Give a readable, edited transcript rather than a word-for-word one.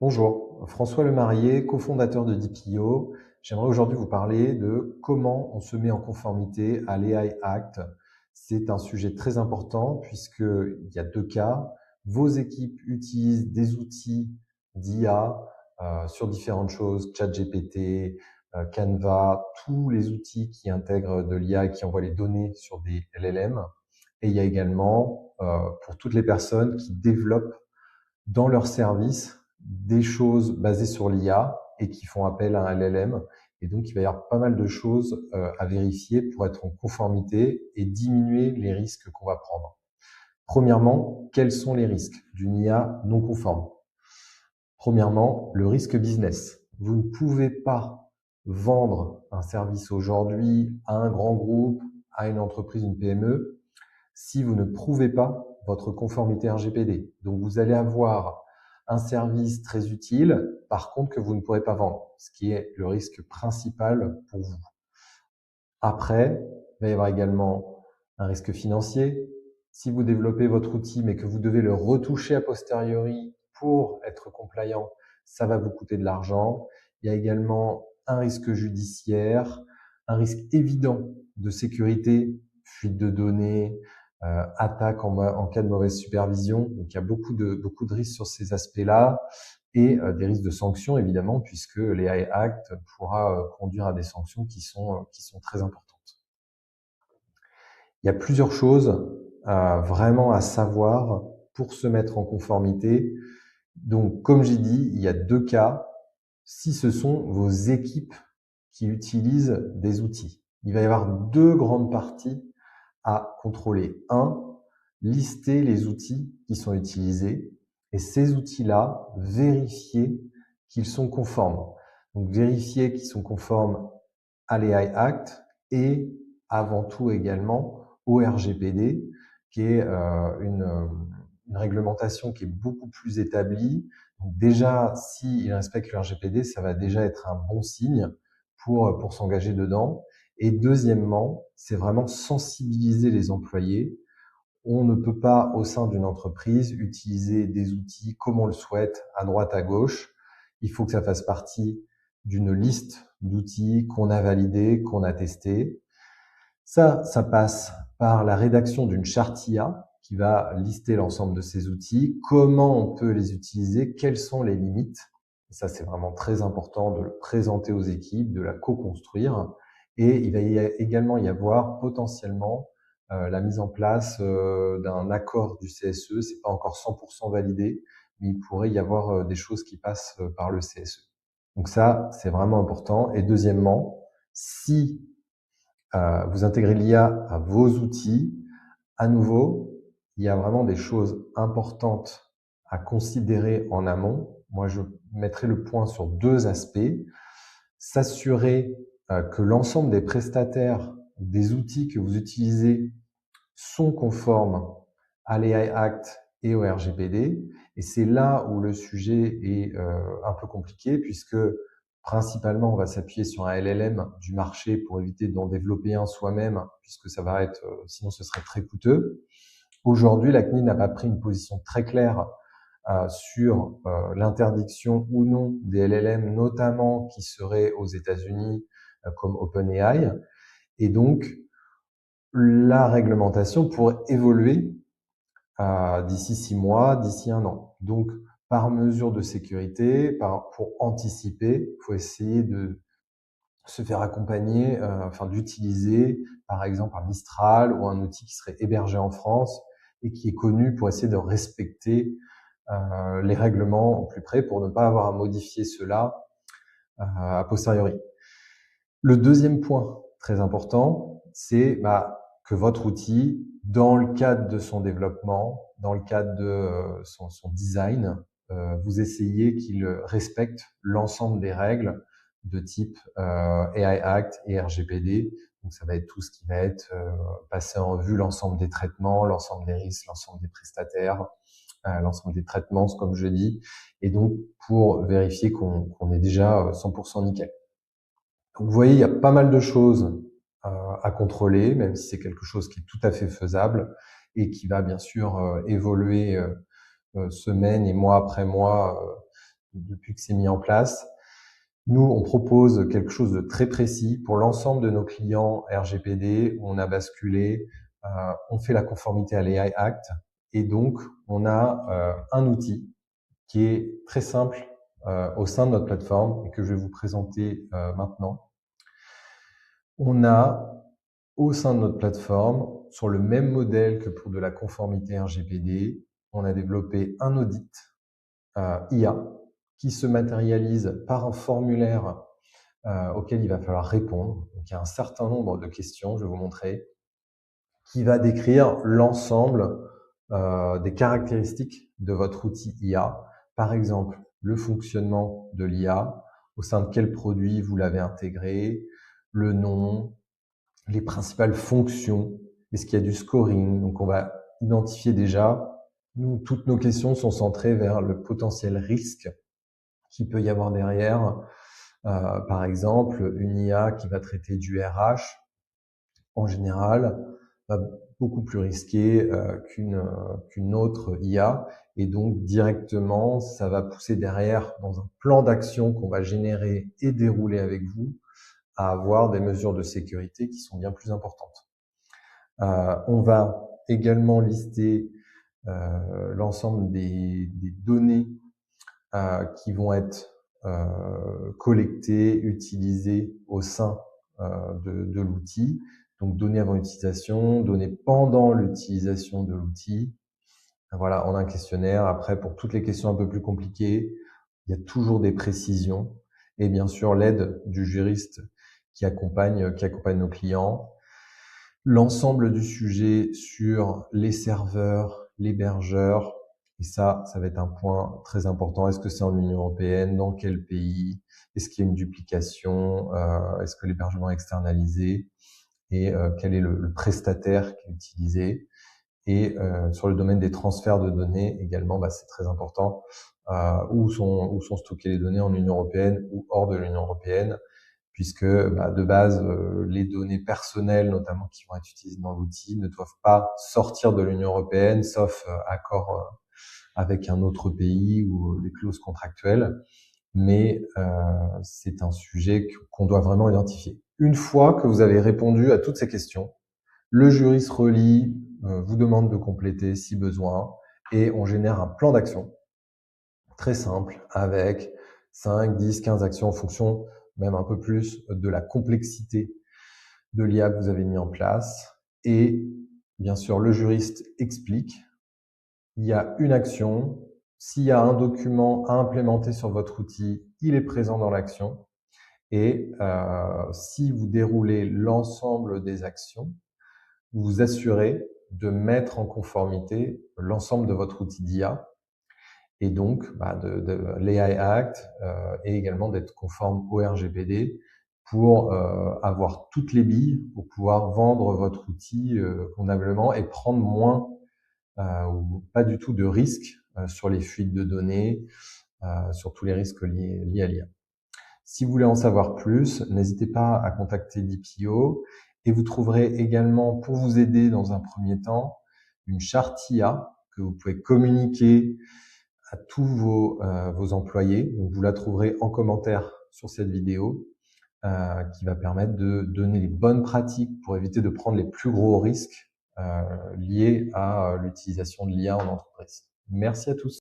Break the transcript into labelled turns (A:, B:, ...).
A: Bonjour, François Lemarié, cofondateur de DPO. J'aimerais aujourd'hui vous parler de comment on se met en conformité à l'AI Act. C'est un sujet très important puisqu'il y a deux cas. Vos équipes utilisent des outils d'IA sur différentes choses, ChatGPT, Canva, tous les outils qui intègrent de l'IA et qui envoient les données sur des LLM. Et il y a également, pour toutes les personnes qui développent dans leur service des choses basées sur l'IA et qui font appel à un LLM. Et donc, il va y avoir pas mal de choses à vérifier pour être en conformité et diminuer les risques qu'on va prendre. Premièrement, quels sont les risques d'une IA non conforme? Premièrement, le risque business. Vous ne pouvez pas vendre un service aujourd'hui à un grand groupe, à une entreprise, une PME, si vous ne prouvez pas votre conformité RGPD. Donc, vous allez avoir un service très utile, par contre, que vous ne pourrez pas vendre, ce qui est le risque principal pour vous. Après, il va y avoir également un risque financier. Si vous développez votre outil, mais que vous devez le retoucher a posteriori pour être compliant, ça va vous coûter de l'argent. Il y a également un risque judiciaire, un risque évident de sécurité, fuite de données, attaque en cas de mauvaise supervision. Donc, il y a beaucoup de risques sur ces aspects-là et des risques de sanctions, évidemment, puisque les AI Act pourra conduire à des sanctions qui sont très importantes. Il y a plusieurs choses vraiment à savoir pour se mettre en conformité. Donc, comme j'ai dit, il y a deux cas. Si ce sont vos équipes qui utilisent des outils, il va y avoir deux grandes parties à contrôler. Un, lister les outils qui sont utilisés et ces outils-là, vérifier qu'ils sont conformes. Donc, vérifier qu'ils sont conformes à l'AI Act et avant tout également au RGPD, qui est une réglementation qui est beaucoup plus établie. Donc déjà, s'ils respectent le RGPD, ça va déjà être un bon signe pour s'engager dedans. Et deuxièmement, c'est vraiment sensibiliser les employés. On ne peut pas, au sein d'une entreprise, utiliser des outils comme on le souhaite, à droite, à gauche. Il faut que ça fasse partie d'une liste d'outils qu'on a validés, qu'on a testés. Ça passe par la rédaction d'une charte IA qui va lister l'ensemble de ces outils, comment on peut les utiliser, quelles sont les limites. Ça, c'est vraiment très important de le présenter aux équipes, de la co-construire. Et il va également y avoir potentiellement la mise en place d'un accord du CSE. C'est pas encore 100% validé, mais il pourrait y avoir des choses qui passent par le CSE. Donc ça, c'est vraiment important. Et deuxièmement, si vous intégrez l'IA à vos outils, à nouveau, il y a vraiment des choses importantes à considérer en amont. Moi, je mettrai le point sur deux aspects. S'assurer que l'ensemble des prestataires des outils que vous utilisez sont conformes à l'AI Act et au RGPD. Et c'est là où le sujet est un peu compliqué puisque principalement, on va s'appuyer sur un LLM du marché pour éviter d'en développer un soi-même puisque ça va être, sinon ce serait très coûteux. Aujourd'hui, la CNIL n'a pas pris une position très claire sur l'interdiction ou non des LLM, notamment qui seraient aux États-Unis comme OpenAI. Et donc, la réglementation pourrait évoluer d'ici 6 mois, d'ici 1 an. Donc, par mesure de sécurité, pour anticiper, il faut essayer de se faire accompagner, d'utiliser par exemple un Mistral ou un outil qui serait hébergé en France et qui est connu pour essayer de respecter les règlements au plus près pour ne pas avoir à modifier cela a posteriori. Le deuxième point très important, c'est que votre outil, dans le cadre de son développement, dans le cadre de son design, vous essayez qu'il respecte l'ensemble des règles de type AI Act et RGPD. Donc ça va être tout ce qui va être passer en revue l'ensemble des traitements, l'ensemble des risques, l'ensemble des prestataires, l'ensemble des traitements, comme je dis, et donc pour vérifier qu'on est déjà 100% nickel. Donc, vous voyez, il y a pas mal de choses à contrôler, même si c'est quelque chose qui est tout à fait faisable et qui va bien sûr évoluer semaine et mois après mois depuis que c'est mis en place. Nous, on propose quelque chose de très précis pour l'ensemble de nos clients RGPD, où on a basculé, on fait la conformité à l'AI Act, et donc on a un outil qui est très simple au sein de notre plateforme et que je vais vous présenter maintenant. On a au sein de notre plateforme, sur le même modèle que pour de la conformité RGPD, on a développé un audit IA qui se matérialise par un formulaire auquel il va falloir répondre. Donc, il y a un certain nombre de questions, je vais vous montrer, qui va décrire l'ensemble des caractéristiques de votre outil IA. Par exemple, le fonctionnement de l'IA, au sein de quel produit vous l'avez intégré, le nom, les principales fonctions, est-ce qu'il y a du scoring. Donc, on va identifier déjà, nous, toutes nos questions sont centrées vers le potentiel risque qu'il peut y avoir derrière. Par exemple, une IA qui va traiter du RH, en général, va beaucoup plus risqué qu'une autre IA. Et donc, directement, ça va pousser derrière, dans un plan d'action qu'on va générer et dérouler avec vous, à avoir des mesures de sécurité qui sont bien plus importantes. On va également lister l'ensemble des données qui vont être collectées, utilisées au sein de l'outil. Donc, données avant utilisation, données pendant l'utilisation de l'outil. Voilà, on a un questionnaire. Après, pour toutes les questions un peu plus compliquées, il y a toujours des précisions. Et bien sûr, l'aide du juriste qui accompagne nos clients. L'ensemble du sujet sur les serveurs, l'hébergeur. Et ça va être un point très important. Est-ce que c'est en Union européenne? Dans quel pays? Est-ce qu'il y a une duplication? Est-ce que l'hébergement est externalisé? Et quel est le prestataire qui est utilisé? Et sur le domaine des transferts de données également, c'est très important. Où sont stockées les données en Union européenne ou hors de l'Union européenne, puisque de base, les données personnelles, notamment qui vont être utilisées dans l'outil, ne doivent pas sortir de l'Union européenne, sauf accord avec un autre pays ou des clauses contractuelles. Mais c'est un sujet qu'on doit vraiment identifier. Une fois que vous avez répondu à toutes ces questions, le juriste relit, vous demande de compléter si besoin, et on génère un plan d'action très simple avec 5, 10, 15 actions en fonction, même un peu plus, de la complexité de l'IA que vous avez mis en place. Et bien sûr, le juriste explique, il y a une action, s'il y a un document à implémenter sur votre outil, il est présent dans l'action. Et si vous déroulez l'ensemble des actions, vous vous assurez de mettre en conformité l'ensemble de votre outil d'IA et donc de l'AI Act et également d'être conforme au RGPD pour avoir toutes les billes pour pouvoir vendre votre outil convenablement et prendre moins ou pas du tout de risques sur les fuites de données, sur tous les risques liés à l'IA. Si vous voulez en savoir plus, n'hésitez pas à contacter DPO et vous trouverez également, pour vous aider dans un premier temps, une charte IA que vous pouvez communiquer à tous vos employés. Donc, vous la trouverez en commentaire sur cette vidéo qui va permettre de donner les bonnes pratiques pour éviter de prendre les plus gros risques liés à l'utilisation de l'IA en entreprise. Merci à tous.